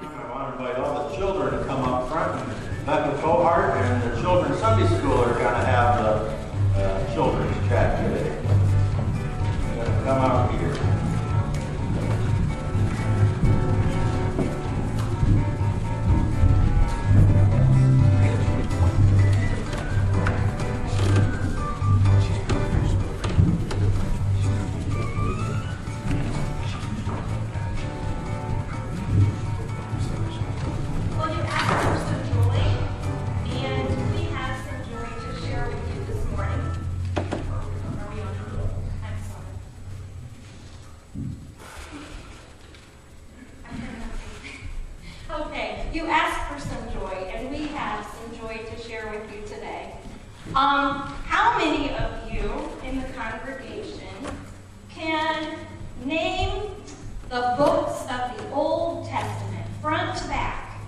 I want to invite all the children to come up front. Becca Kohart and the children's Sunday school are going to have the children's chat today. They're going to come out here. You asked for some joy, and we have some joy to share with you today. How many of you in the congregation can name the books of the Old Testament, front to back?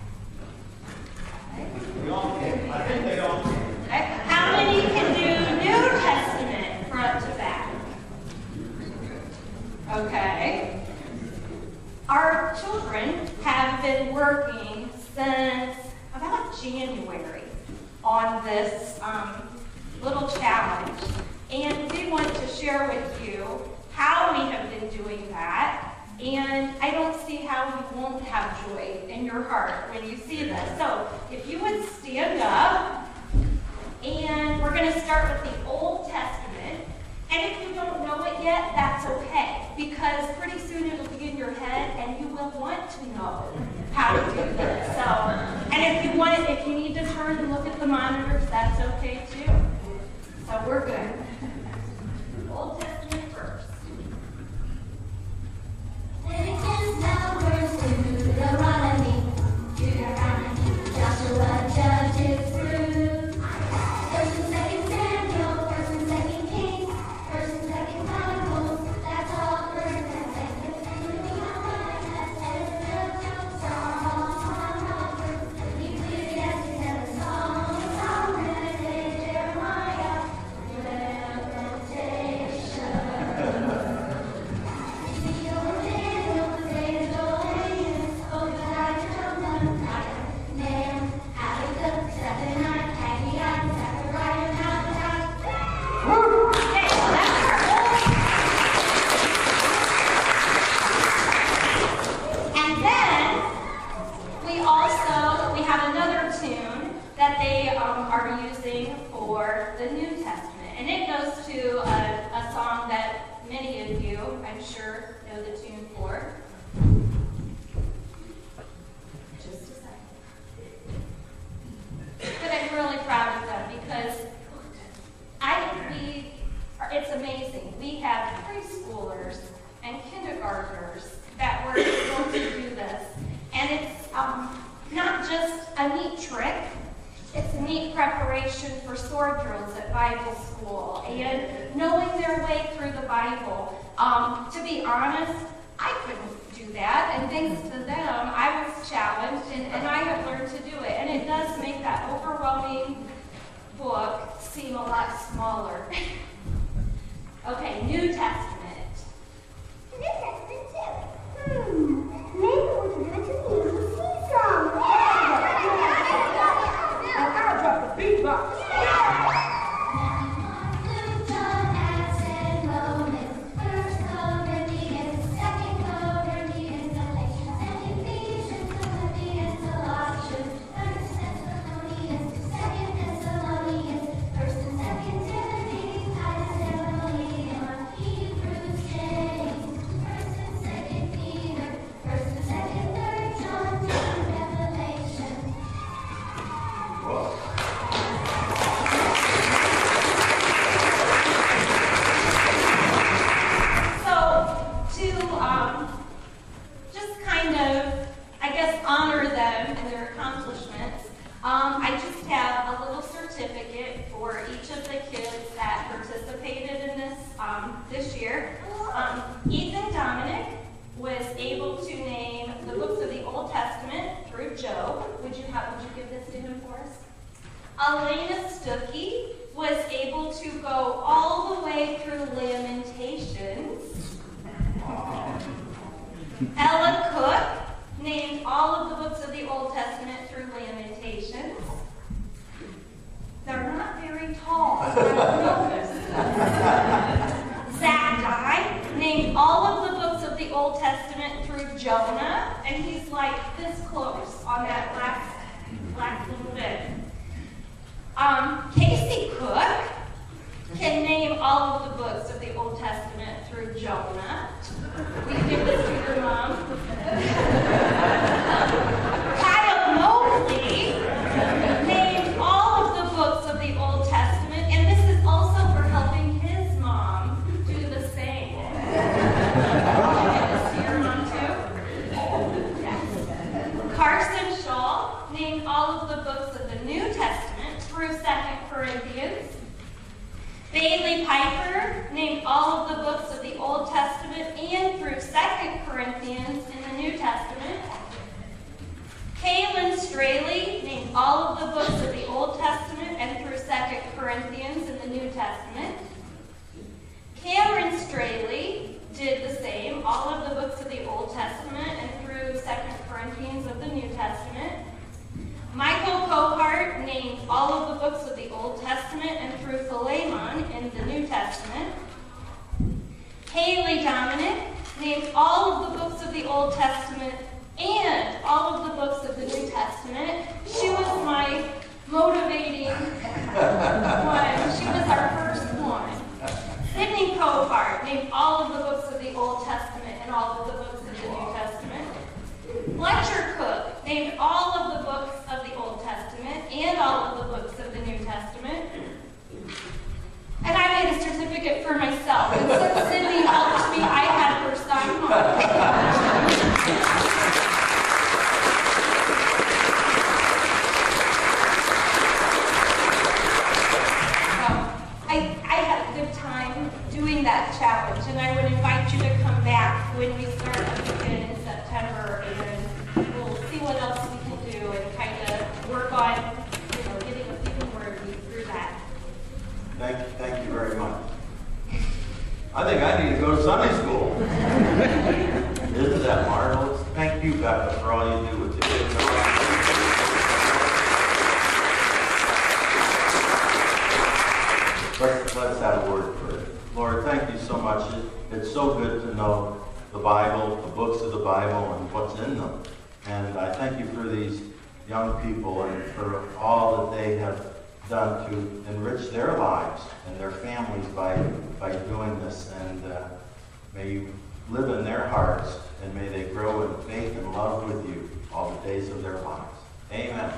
Okay. We all can. I think they all can. Okay. How many can do New Testament, front to back? Okay. Our children have been working since about January on this little challenge, and we want to share with you how we have been doing that, and I don't see how you won't have joy in your heart when you see this. So if you would stand up, and we're going to start with the Old Testament, and if you don't know it yet, that's okay, because pretty soon it'll be in your head, and you will want to know how to do this. So, and if you need to turn and look at the monitors, that's okay too. So we're good. Old Testament first. Leviticus, Numbers, Deuteronomy, Joshua, Judges, Ruth, 1st and 2nd Samuel, 1st and 2nd Kings, 1st and 2nd Chronicles. That's all 1st and 2nd. Are using for the New Testament, and it goes to a song that many of you, I'm sure, know the tune for. Just a second. But I'm really proud of them because it's amazing. We have preschoolers and kindergartners that were able to do this, and it's not just a neat trick. It's a neat preparation for sword drills at Bible school and knowing their way through the Bible. To be honest, I couldn't do that, and thanks to them, I was challenged, and I have learned to do it. And it does make that overwhelming book seem a lot smaller. Okay, New Testament. New Testament too. Maybe we can do it to me. We'll see some. I'll drop the beatbox. I just have a little certificate for each of the kids that participated in this this year. Ethan Dominic was able to name the books of the Old Testament through Job. Would you give this to him for us? Elena Stuckey was able to go all the way through Lamentations. Ella Cook named all of the Old Testament through Jonah, and he's like this close on that last little bit. Casey Cook can name all of the books of the Old Testament through Jonah. We give this to your mom. Kyle Mobley named all of the books of the Old Testament, and this is also for helping his mom do the same. This to your mom too? Yes. Carson Shaw named all of the books of the New Testament through 2 Corinthians. Bailey Piper named all of the books of the Old Testament and through 2 Corinthians in the New Testament. Kaylin Straley named all of the books of the Old Testament and through 2 Corinthians in the New Testament. Cameron Straley did the same, all of the books of the Old Testament and through 2 Corinthians of the New Testament. Michael Kohart named all of the books of the Old Testament and through Philemon in the New Testament. Haley Dominic named all of the books of the Old Testament and all of the books of the New Testament. She was my motivating one. She was our first one. Sydney Kohart named all of the books of the Old Testament and all of the books of the New Testament. Fletcher Cook named all of the books of the Old Testament and all of the books of the New Testament. And I made a certificate for myself. And since Sydney helped me, I had her sign mine. I had a good time doing that challenge, and I would invite you to come back when we start up again in September, and we'll see what else we can do and kind of work on, getting a few more of you through that. Thank you very much. I think I need to go to Sunday school. Isn't that marvelous? Thank you, Becca, for all you do with the kids. Let's have a word for it. Lord, thank you so much. It's so good to know the Bible, the books of the Bible, and what's in them. And I thank you for these young people and for all that they have done to enrich their lives and their families by doing this. And may you live in their hearts, and may they grow in faith and love with you all the days of their lives. Amen.